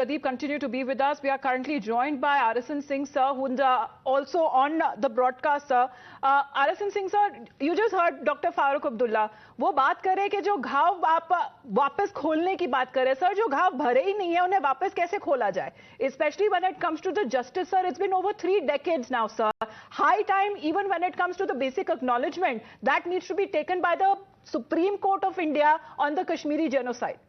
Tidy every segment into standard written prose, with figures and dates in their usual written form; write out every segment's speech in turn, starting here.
Pradeep, continue to be with us. We are currently joined by RSN Singh, sir, who's also on the broadcast, sir. RSN Singh, sir, you just heard Dr. Farooq Abdullah. वो बात कर रहे हैं कि जो घाव आप वापस खोलने की बात कर रहे हैं, सर, जो घाव भरे ही नहीं है, उन्हें वापस कैसे खोला जाए? Especially when it comes to the justice, sir, it's been over 3 decades now, sir. High time, even when it comes to the basic acknowledgement, that needs to be taken by the Supreme Court of India on the Kashmiri genocide.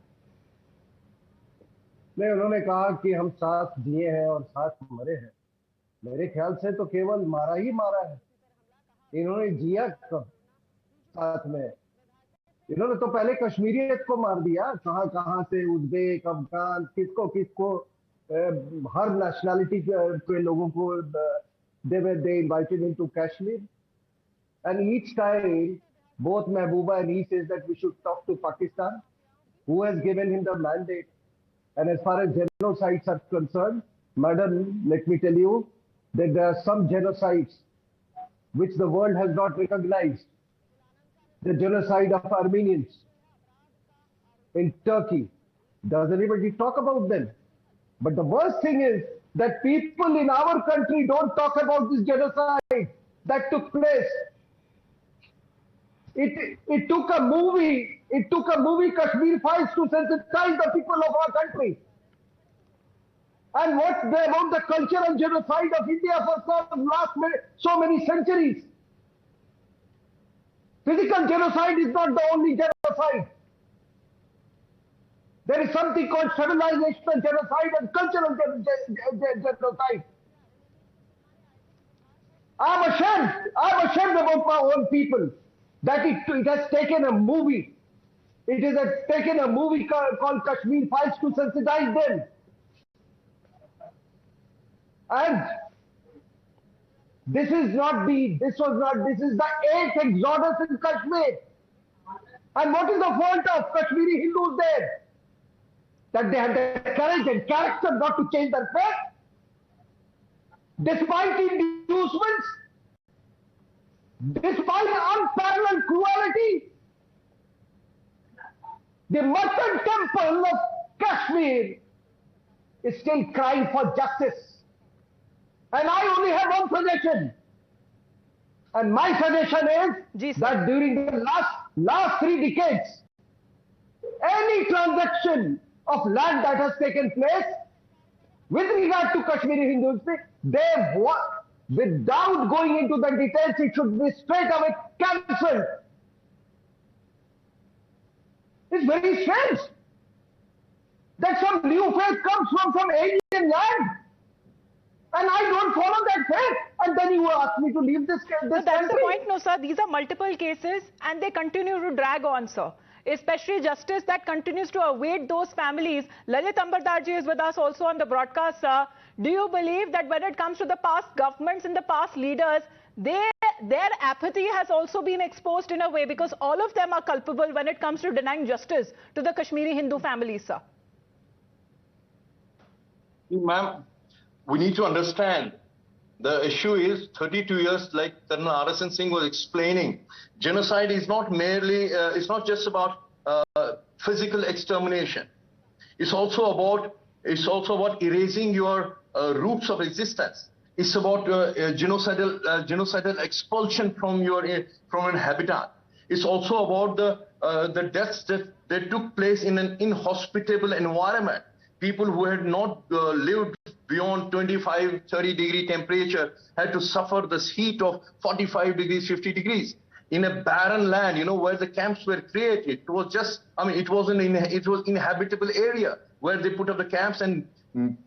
नहीं, उन्होंने कहा कि हम साथ जिए हैं और साथ मरे हैं। मेरे ख्याल से तो केवल मारा ही मारा है। इन्होंने जिया कब साथ में? इन्होंने तो पहले कश्मीरियत को मार दिया। कहां से उज़्बेक, अफगान, किसको हर नेशनैलिटी के लोगों को they invited him to Kashmir, and each time both Mehbooba and he says that we should talk to Pakistan, who has given him the mandate. And as far as genocides are concerned, madam, let me tell you that there are some genocides which the world has not recognized. The genocide of Armenians in Turkey. Does anybody talk about them? But the worst thing is that people in our country don't talk about this genocide that took place. It took a movie Kashmir Files to sensitize the people of our country. And what about the cultural genocide of India for so many centuries? Physical genocide is not the only genocide. There is something called civilizational genocide and cultural genocide. I'm ashamed about my own people. That it has taken a movie. It has taken a movie called Kashmir Files to sensitize them. And this is the 8th exodus in Kashmir. And what is the fault of Kashmiri-Hindus there? That they had the courage and character not to change their faith? Despite inducements? Despite unparalleled cruelty, the merchant temple of Kashmir is still crying for justice. And I only have one suggestion. And my suggestion is that during the last 3 decades, any transaction of land that has taken place with regard to Kashmiri-Hindus, without going into the details, it should be straight away cancelled. It's very strange that some new faith comes from some alien land, and I don't follow that faith, and then you ask me to leave this country. That's the point, no, sir. These are multiple cases, and they continue to drag on, sir. Especially justice that continues to await those families. Lalit Ambardarji is with us also on the broadcast, sir. Do you believe that when it comes to the past governments and the past leaders, their apathy has also been exposed in a way, because all of them are culpable when it comes to denying justice to the Kashmiri Hindu families, sir? Ma'am, we need to understand the issue is 32 years, like Colonel RSN Singh was explaining. Genocide is not merely, it's not just about physical extermination. It's also about erasing your roots of existence. It's about genocidal expulsion from your habitat. It's also about the deaths that took place in an inhospitable environment. People who had not lived beyond 25, 30 degree temperature had to suffer this heat of 45 degrees, 50 degrees in a barren land, you know, where the camps were created. It was just, I mean, it was inhabitable area where they put up the camps, and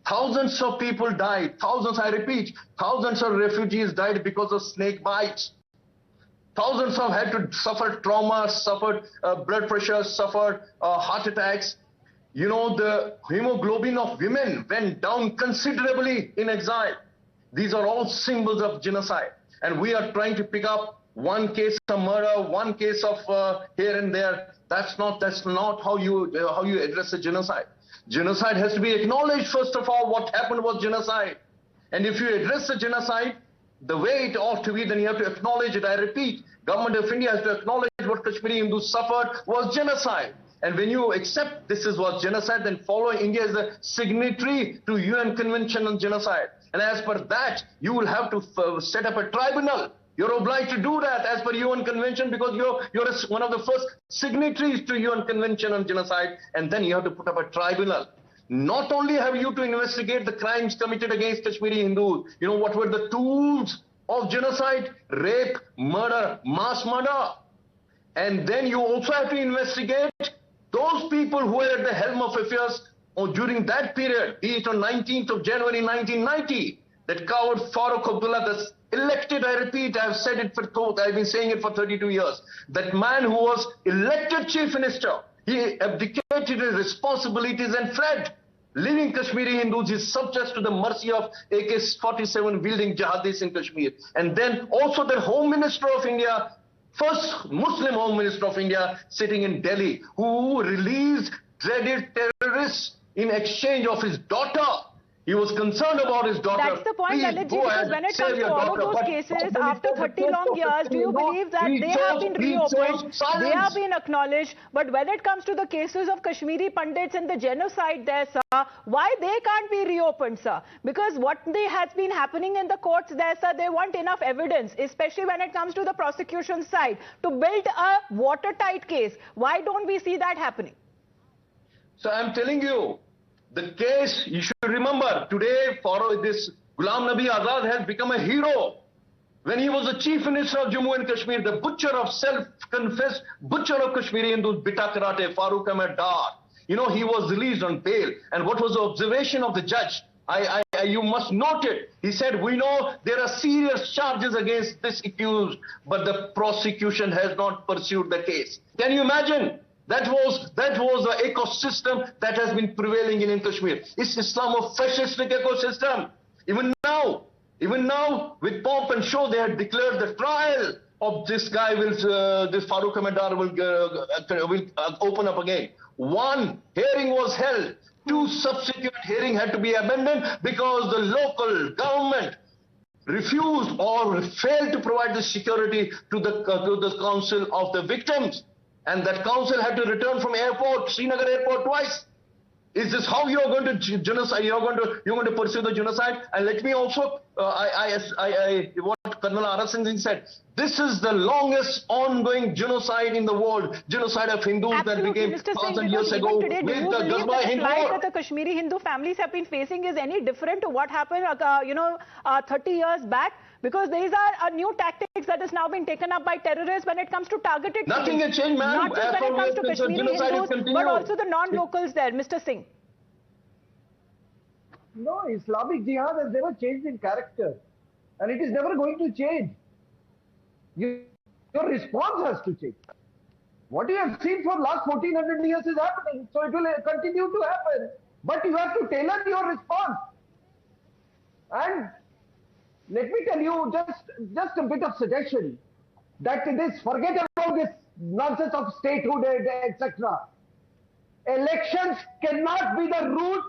thousands of people died. Thousands, I repeat, thousands of refugees died because of snake bites. Thousands have had to suffer trauma, suffered blood pressure, suffered heart attacks. You know, the hemoglobin of women went down considerably in exile. These are all symbols of genocide. And we are trying to pick up one case of murder, one case of here and there. That's not how you address a genocide. Genocide has to be acknowledged. First of all, what happened was genocide. And if you address the genocide the way it ought to be, then you have to acknowledge it. I repeat, Government of India has to acknowledge what Kashmiri Hindus suffered was genocide. And when you accept this is what genocide, then follow India as a signatory to UN Convention on Genocide. And as per that, you will have to set up a tribunal. You're obliged to do that as per UN Convention because you're one of the first signatories to UN Convention on Genocide, and then you have to put up a tribunal. Not only have you to investigate the crimes committed against Kashmiri Hindus, you know what were the tools of genocide? Rape, murder, mass murder. And then you also have to investigate those people who were at the helm of affairs during that period, be it on 19th of January 1990, that coward Farooq Abdullah, the elected, I repeat, I've said it I've been saying it for 32 years, that man who was elected chief minister, he abdicated his responsibilities and fled, leaving Kashmiri Hindus his subjects to the mercy of AK-47 wielding jihadis in Kashmir. And then also the Home Minister of India, first Muslim Home Minister of India sitting in Delhi, who released dreaded terrorists in exchange of his daughter. He was concerned about his daughter. That's the point, Lalitji, because when it comes to all of those cases, after 30 long years, do you believe that they have been reopened, they have been acknowledged, but when it comes to the cases of Kashmiri Pandits and the genocide there, sir, why they can't be reopened, sir? Because what has been happening in the courts there, sir, they want enough evidence, especially when it comes to the prosecution side, to build a watertight case. Why don't we see that happening? So I'm telling you, the case, you should remember, today, this Ghulam Nabi Azad has become a hero. When he was the chief minister of Jammu and Kashmir, the butcher of self-confessed butcher of Kashmiri Hindus, Bita Karate, Farooq Ahmed Dar, you know, he was released on bail. And what was the observation of the judge? You must note it. He said, we know there are serious charges against this accused, but the prosecution has not pursued the case. Can you imagine? That was the ecosystem that has been prevailing in Kashmir. It's Islamofascistic ecosystem. Even now, with pomp and show, they had declared the trial of this guy this Farooq Ahmed Dar will open up again. One hearing was held. Two subsequent hearings had to be abandoned because the local government refused or failed to provide the security to the council of the victims. And that council had to return from Srinagar airport twice. Is this how you are going to genocide? You're going to pursue the genocide? And let me also, what Colonel RSN Singh said, this is the longest ongoing genocide in the world. Genocide of Hindus. Absolutely, that began Mr. 1,000 Singh, years ago today, with the Ghazwa Hind War. War. That the Kashmiri Hindu families have been facing is any different to what happened, 30 years back? Because these are new tactics that has now been taken up by terrorists when it comes to targeted Nothing has changed, ma'am. Not just when it comes to Kashmiri Hindus, but also the non-locals there, Mr. Singh. No, Islamic Jihad has never changed in character. And it is never going to change. Your response has to change. What you have seen for the last 1400 years is happening. So it will continue to happen. But you have to tailor your response. And let me tell you just a bit of suggestion that forget about this nonsense of statehood, etc. Elections cannot be the route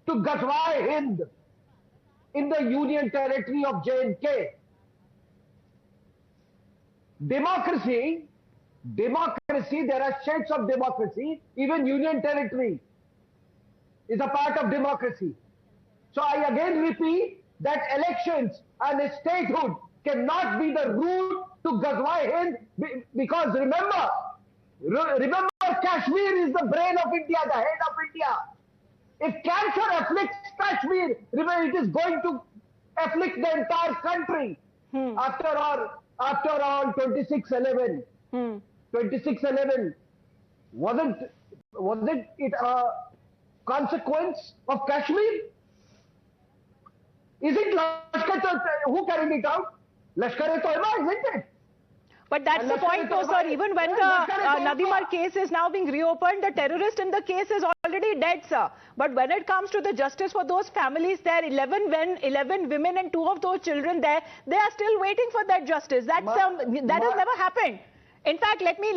to Ghazwa Hind in the Union territory of J&K. Democracy, there are shades of democracy. Even Union territory is a part of democracy. So I again repeat that elections and statehood cannot be the route to Ghazwa Hind, because remember, Kashmir is the brain of India, the head of India. If cancer afflicts Kashmir, remember, it is going to afflict the entire country. After all, 26/11. 26/11 wasn't it a consequence of Kashmir? Is it Lashkar? Who carried it out? Lashkar-e-Toiba, isn't it? But that's the point, though, sir. Even when the Nadimar case is now being reopened, the terrorist in the case is already dead, sir. But when it comes to the justice for those families there, 11 women and 2 of those children there, they are still waiting for that justice. That has never happened. In fact, let me